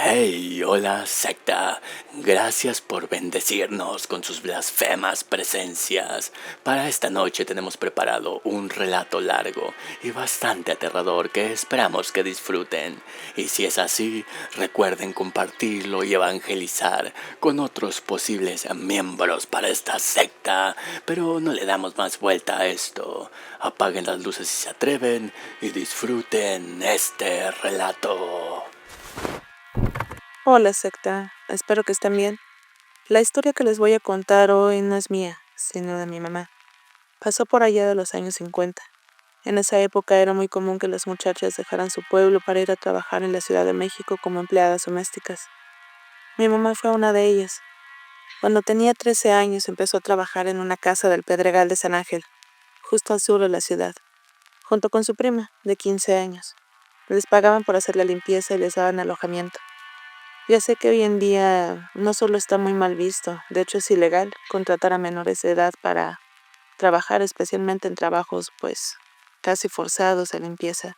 Hey, hola secta, gracias por bendecirnos con sus blasfemas presencias. Para esta noche tenemos preparado un relato largo y bastante aterrador que esperamos que disfruten. Y si es así, recuerden compartirlo y evangelizar con otros posibles miembros para esta secta. Pero no le damos más vuelta a esto. Apaguen las luces si se atreven y disfruten este relato. Hola secta, espero que estén bien. La historia que les voy a contar hoy no es mía, sino de mi mamá. Pasó por allá de los años 50. En esa época era muy común que las muchachas dejaran su pueblo para ir a trabajar en la Ciudad de México como empleadas domésticas. Mi mamá fue una de ellas. Cuando tenía 13 años empezó a trabajar en una casa del Pedregal de San Ángel, justo al sur de la ciudad, junto con su prima, de 15 años. Les pagaban por hacer la limpieza y les daban alojamiento. Ya sé que hoy en día no solo está muy mal visto, de hecho es ilegal contratar a menores de edad para trabajar, especialmente en trabajos pues casi forzados de limpieza.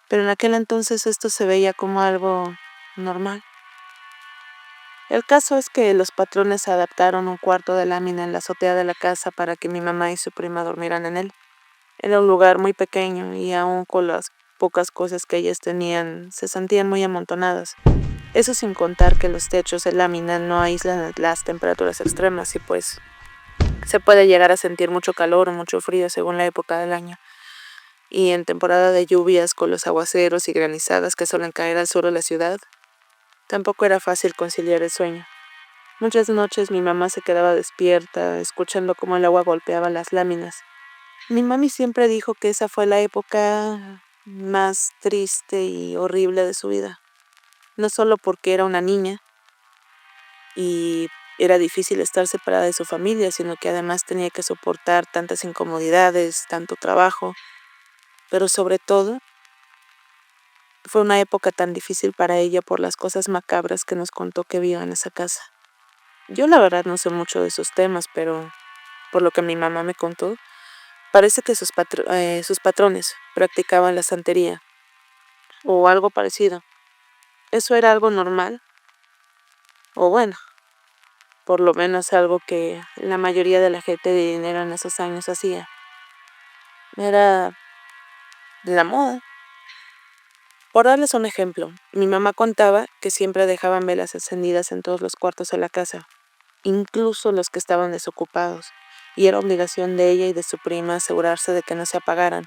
Pero en aquel entonces esto se veía como algo normal. El caso es que los patrones adaptaron un cuarto de lámina en la azotea de la casa para que mi mamá y su prima durmieran en él. Era un lugar muy pequeño y aún con las pocas cosas que ellas tenían se sentían muy amontonadas. Eso sin contar que los techos de lámina no aíslan las temperaturas extremas y pues se puede llegar a sentir mucho calor o mucho frío según la época del año. Y en temporada de lluvias con los aguaceros y granizadas que suelen caer al sur de la ciudad, tampoco era fácil conciliar el sueño. Muchas noches mi mamá se quedaba despierta, escuchando cómo el agua golpeaba las láminas. Mi mami siempre dijo que esa fue la época más triste y horrible de su vida. No solo porque era una niña y era difícil estar separada de su familia, sino que además tenía que soportar tantas incomodidades, tanto trabajo, pero sobre todo fue una época tan difícil para ella por las cosas macabras que nos contó que vio en esa casa. Yo la verdad no sé mucho de esos temas, pero por lo que mi mamá me contó, parece que sus patrones practicaban la santería o algo parecido. Eso era algo normal, o bueno, por lo menos algo que la mayoría de la gente de dinero en esos años hacía. Era de la moda. Por darles un ejemplo, mi mamá contaba que siempre dejaban velas encendidas en todos los cuartos de la casa, incluso los que estaban desocupados, y era obligación de ella y de su prima asegurarse de que no se apagaran.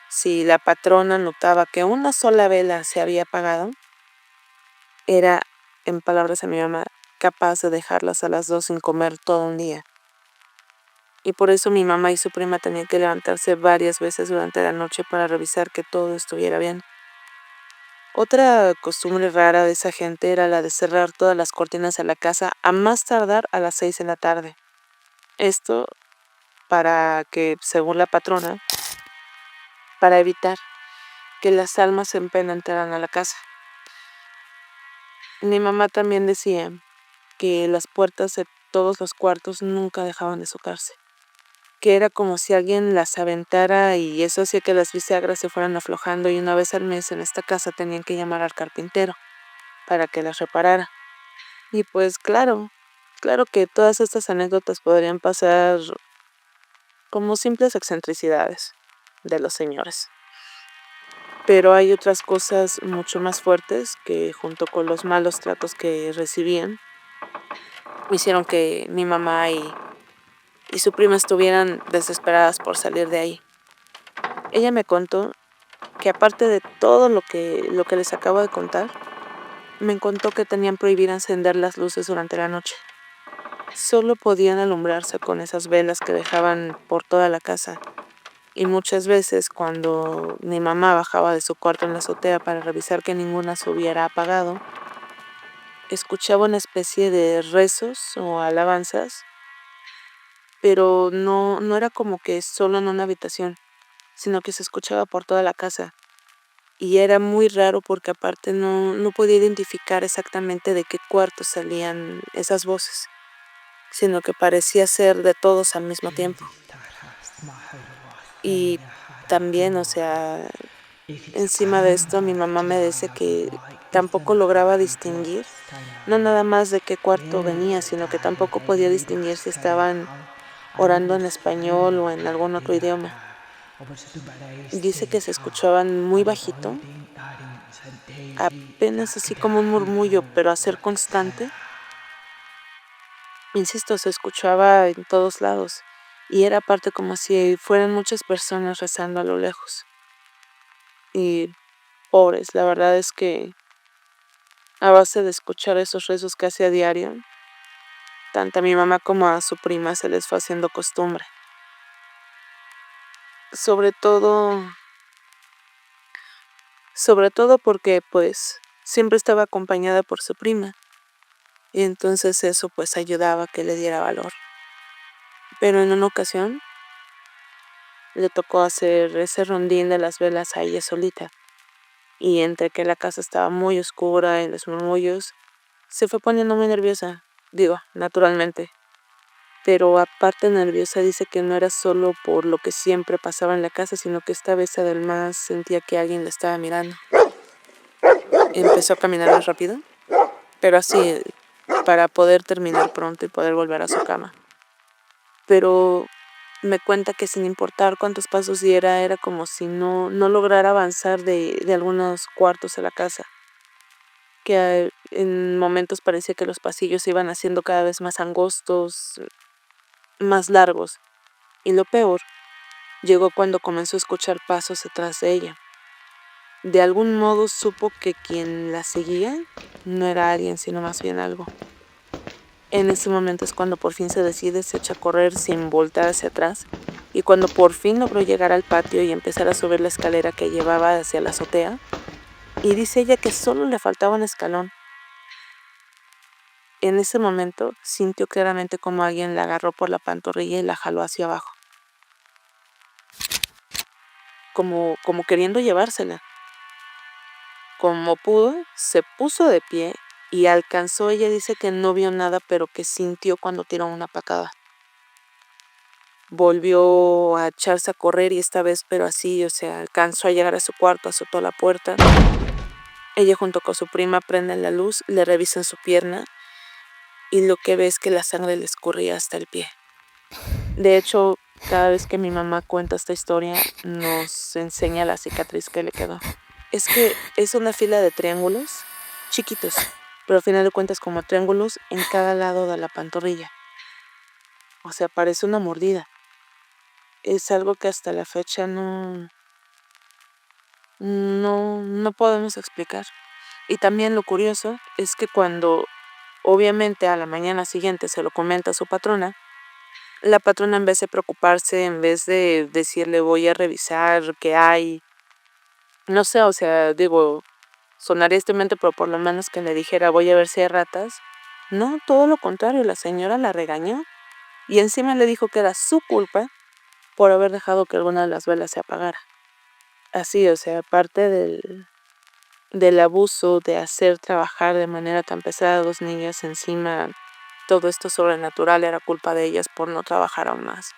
Si la patrona notaba que una sola vela se había apagado, era, en palabras de mi mamá, capaz de dejarlas a las 2 sin comer todo un día. Y por eso mi mamá y su prima tenían que levantarse varias veces durante la noche para revisar que todo estuviera bien. Otra costumbre rara de esa gente era la de cerrar todas las cortinas de la casa a más tardar a las 6 de la tarde. Esto para que, según la patrona, para evitar que las almas en pena entraran a la casa. Mi mamá también decía que las puertas de todos los cuartos nunca dejaban de tocarse, que era como si alguien las aventara y eso hacía que las bisagras se fueran aflojando, y una vez al mes en esta casa tenían que llamar al carpintero para que las reparara. Y pues claro que todas estas anécdotas podrían pasar como simples excentricidades de los señores. Pero hay otras cosas mucho más fuertes que, junto con los malos tratos que recibían, hicieron que mi mamá y su prima estuvieran desesperadas por salir de ahí. Ella me contó que, aparte de todo lo que les acabo de contar, me contó que tenían prohibido encender las luces durante la noche. Solo podían alumbrarse con esas velas que dejaban por toda la casa. Y muchas veces, cuando mi mamá bajaba de su cuarto en la azotea para revisar que ninguna se hubiera apagado, escuchaba una especie de rezos o alabanzas, pero no era como que solo en una habitación, sino que se escuchaba por toda la casa. Y era muy raro porque aparte no podía identificar exactamente de qué cuarto salían esas voces, sino que parecía ser de todos al mismo tiempo. Y también, o sea, Encima de esto, mi mamá me dice que tampoco lograba distinguir, no nada más de qué cuarto venía, sino que tampoco podía distinguir si estaban orando en español o en algún otro idioma. Dice que se escuchaban muy bajito, apenas así como un murmullo, pero a ser constante. Insisto, se escuchaba en todos lados y era aparte como si fueran muchas personas rezando a lo lejos. Y pobres, la verdad es que a base de escuchar esos rezos casi a diario, tanto a mi mamá como a su prima se les fue haciendo costumbre. Sobre todo, porque pues siempre estaba acompañada por su prima y entonces eso pues ayudaba a que le diera valor. Pero en una ocasión le tocó hacer ese rondín de las velas a ella solita y entre que la casa estaba muy oscura y los murmullos, se fue poniendo muy nerviosa, digo, naturalmente. Pero aparte nerviosa dice que no era solo por lo que siempre pasaba en la casa, sino que esta vez además sentía que alguien la estaba mirando. Empezó a caminar más rápido, pero así para poder terminar pronto y poder volver a su cama. Pero me cuenta que sin importar cuántos pasos diera, era como si no lograra avanzar de algunos cuartos de la casa. Que en momentos parecía que los pasillos se iban haciendo cada vez más angostos, más largos. Y lo peor llegó cuando comenzó a escuchar pasos detrás de ella. De algún modo supo que quien la seguía no era alguien, sino más bien algo. En ese momento es cuando por fin se decide, se echa a correr sin voltar hacia atrás, y cuando por fin logró llegar al patio y empezar a subir la escalera que llevaba hacia la azotea, y dice ella que solo le faltaba un escalón. En ese momento sintió claramente como alguien la agarró por la pantorrilla y la jaló hacia abajo, como queriendo llevársela. Como pudo, se puso de pie y alcanzó, ella dice que no vio nada, pero que sintió cuando tiró una patada. Volvió a echarse a correr y esta vez, pero así, o sea, alcanzó a llegar a su cuarto, azotó la puerta. Ella junto con su prima prenden la luz, le revisan su pierna y lo que ve es que la sangre le escurría hasta el pie. De hecho, cada vez que mi mamá cuenta esta historia, nos enseña la cicatriz que le quedó. Es que es una fila de triángulos chiquitos, pero al final de cuentas como triángulos en cada lado de la pantorrilla. O sea, parece una mordida. Es algo que hasta la fecha no podemos explicar. Y también lo curioso es que cuando obviamente a la mañana siguiente se lo comenta a su patrona, la patrona en vez de preocuparse, en vez de decirle voy a revisar qué hay, no sé, o sea, digo, sonaría estudiante, pero por lo menos que le dijera voy a ver si hay ratas. No, todo lo contrario, la señora la regañó y encima le dijo que era su culpa por haber dejado que alguna de las velas se apagara. Así, o sea, aparte del abuso de hacer trabajar de manera tan pesada a dos niñas, encima todo esto sobrenatural era culpa de ellas por no trabajar aún más.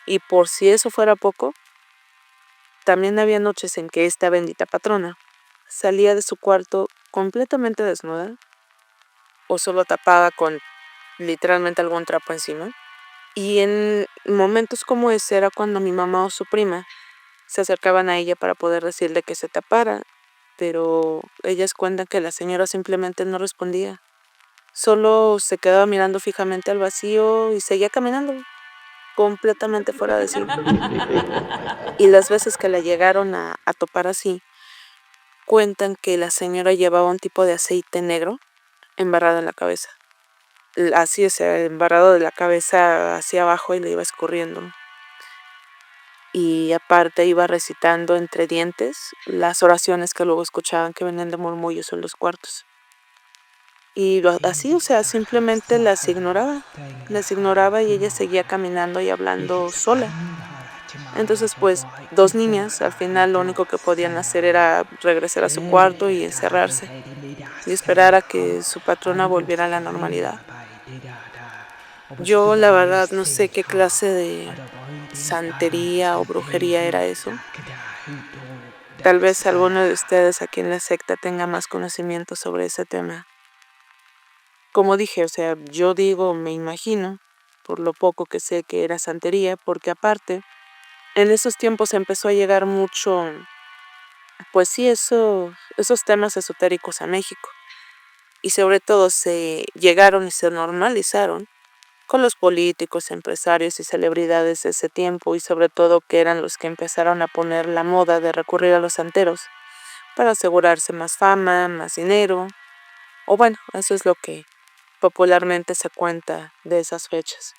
Y por si eso fuera poco, también había noches en que esta bendita patrona salía de su cuarto completamente desnuda o solo tapada con literalmente algún trapo encima. Y en momentos como ese era cuando mi mamá o su prima se acercaban a ella para poder decirle que se tapara, pero ellas cuentan que la señora simplemente no respondía. Solo se quedaba mirando fijamente al vacío y seguía caminando, completamente fuera de sí. Y las veces que la llegaron a topar así, cuentan que la señora llevaba un tipo de aceite negro embarrado en la cabeza. Así, o sea, embarrado de la cabeza hacia abajo y le iba escurriendo. Y aparte iba recitando entre dientes las oraciones que luego escuchaban que venían de murmullos en los cuartos. Y así, o sea, simplemente las ignoraba y ella seguía caminando y hablando sola. Entonces, pues, dos niñas, al final lo único que podían hacer era regresar a su cuarto y encerrarse y esperar a que su patrona volviera a la normalidad. Yo, la verdad, no sé qué clase de santería o brujería era eso, tal vez alguno de ustedes aquí en la secta tenga más conocimiento sobre ese tema. Como dije, o sea, yo digo, me imagino, por lo poco que sé que era santería, porque aparte, en esos tiempos empezó a llegar mucho, pues sí, esos temas esotéricos a México. Y sobre todo se llegaron y se normalizaron con los políticos, empresarios y celebridades de ese tiempo, y sobre todo que eran los que empezaron a poner la moda de recurrir a los santeros para asegurarse más fama, más dinero, o bueno, eso es lo que popularmente se cuenta de esas fechas.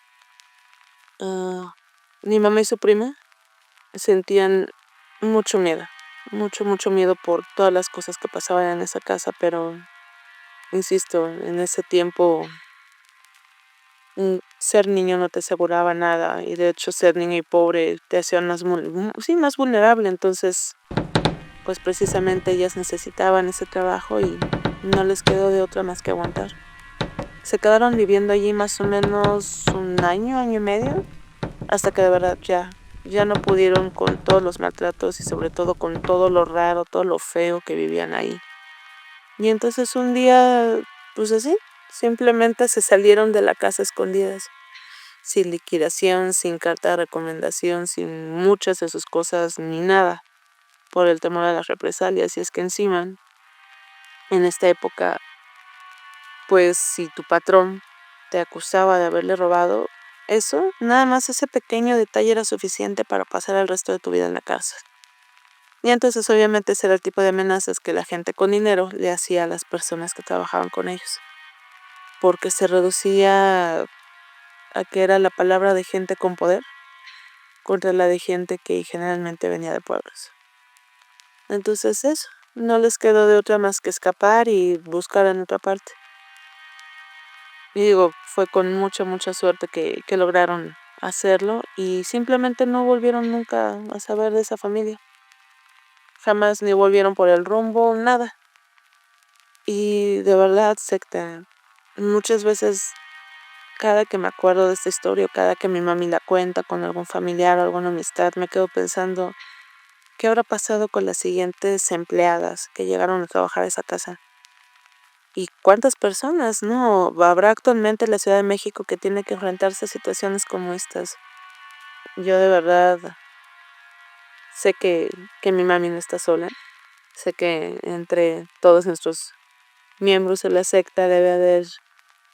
Ah, mi mamá y su prima sentían mucho miedo, mucho miedo por todas las cosas que pasaban en esa casa, pero insisto, en ese tiempo ser niño no te aseguraba nada, y de hecho ser niño y pobre te hacía más vulnerable. Entonces, pues precisamente ellas necesitaban ese trabajo y no les quedó de otra más que aguantar. Se quedaron viviendo allí más o menos un año y medio, hasta que de verdad ya no pudieron con todos los maltratos y sobre todo con todo lo raro, todo lo feo que vivían ahí. Y entonces un día, pues así, simplemente se salieron de la casa escondidas, sin liquidación, sin carta de recomendación, sin muchas de sus cosas ni nada, por el temor a las represalias. Y es que encima, en esta época, pues si tu patrón te acusaba de haberle robado, eso, nada más ese pequeño detalle era suficiente para pasar el resto de tu vida en la cárcel. Y entonces obviamente ese era el tipo de amenazas que la gente con dinero le hacía a las personas que trabajaban con ellos, porque se reducía a que era la palabra de gente con poder contra la de gente que generalmente venía de pueblos. Entonces eso, no les quedó de otra más que escapar y buscar en otra parte. Y digo, fue con mucha suerte que lograron hacerlo, y simplemente no volvieron nunca a saber de esa familia. Jamás ni volvieron por el rumbo, nada. Y de verdad, secta, muchas veces, cada que me acuerdo de esta historia, o cada que mi mami la cuenta con algún familiar o alguna amistad, me quedo pensando, ¿qué habrá pasado con las siguientes empleadas que llegaron a trabajar a esa casa? ¿Y cuántas personas, no, habrá actualmente en la Ciudad de México que tiene que enfrentarse a situaciones como estas? Yo de verdad sé que mi mami no está sola. Sé que entre todos nuestros miembros de la secta debe haber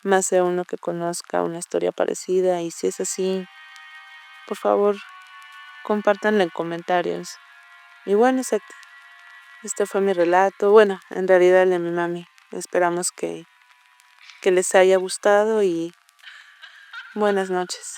más de uno que conozca una historia parecida, y si es así, por favor, compártanla en comentarios. Y bueno, secta, este fue mi relato. Bueno, en realidad el de mi mami. Esperamos que les haya gustado y buenas noches.